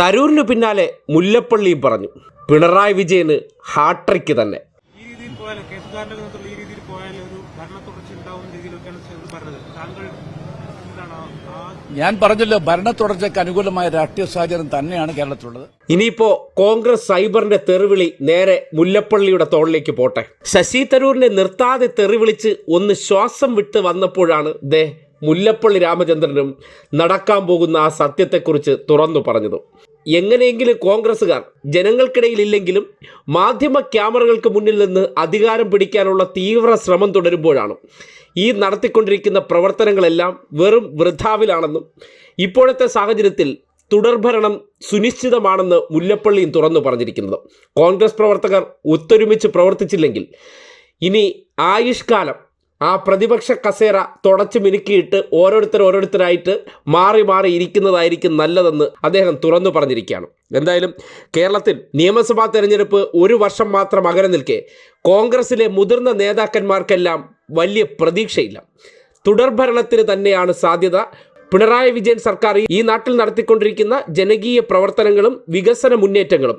തരൂരിന് പിന്നാലെ മുല്ലപ്പള്ളിയും പറഞ്ഞു. പിണറായി വിജയന് ഹാട്രിക്ക് തന്നെ. ഞാൻ പറഞ്ഞല്ലോ, ഭരണ തുടർച്ചയ്ക്ക് അനുകൂലമായ രാഷ്ട്രീയ സാഹചര്യം തന്നെയാണ് കേരളത്തിലുള്ളത്. ഇനിയിപ്പോ കോൺഗ്രസ് സൈബറിന്റെ തെറിവിളി നേരെ മുല്ലപ്പള്ളിയുടെ തോളിലേക്ക് പോട്ടെ. ശശി തരൂരിനെ നിർത്താതെ തെറിവിളിച്ച് ഒന്ന് ശ്വാസം വിട്ട് വന്നപ്പോഴാണ് മുല്ലപ്പള്ളി രാമചന്ദ്രനും നടക്കാൻ പോകുന്ന ആ സത്യത്തെക്കുറിച്ച് തുറന്നു പറഞ്ഞത്. എങ്ങനെയെങ്കിലും കോൺഗ്രസ്സുകാർ ജനങ്ങൾക്കിടയിൽ ഇല്ലെങ്കിലും മാധ്യമ ക്യാമറകൾക്ക് മുന്നിൽ നിന്ന് അധികാരം പിടിക്കാനുള്ള തീവ്ര ശ്രമം തുടരുമ്പോഴാണ് ഈ നടത്തിക്കൊണ്ടിരിക്കുന്ന പ്രവർത്തനങ്ങളെല്ലാം വെറും വൃഥാവിലാണെന്നും ഇപ്പോഴത്തെ സാഹചര്യത്തിൽ തുടർഭരണം സുനിശ്ചിതമാണെന്ന് മുല്ലപ്പള്ളിയും തുറന്നു പറഞ്ഞിരിക്കുന്നത്. കോൺഗ്രസ് പ്രവർത്തകർ ഒത്തൊരുമിച്ച് പ്രവർത്തിച്ചില്ലെങ്കിൽ ഇനി ആയുഷ്കാലം ആ പ്രതിപക്ഷ കസേര തുടച്ചു മിനുക്കിയിട്ട് ഓരോരുത്തരായിട്ട് മാറി മാറി ഇരിക്കുന്നതായിരിക്കും നല്ലതെന്ന് അദ്ദേഹം തുറന്നു പറഞ്ഞിരിക്കുകയാണ്. എന്തായാലും കേരളത്തിൽ നിയമസഭാ തെരഞ്ഞെടുപ്പ് ഒരു വർഷം മാത്രം അകലെ നിൽക്കെ കോൺഗ്രസിലെ മുതിർന്ന നേതാക്കന്മാർക്കെല്ലാം വലിയ പ്രതീക്ഷയില്ല. തുടർഭരണത്തിന് തന്നെയാണ് സാധ്യത. പിണറായി വിജയൻ സർക്കാർ ഈ നാട്ടിൽ നടത്തിക്കൊണ്ടിരിക്കുന്ന ജനകീയ പ്രവർത്തനങ്ങളും വികസന മുന്നേറ്റങ്ങളും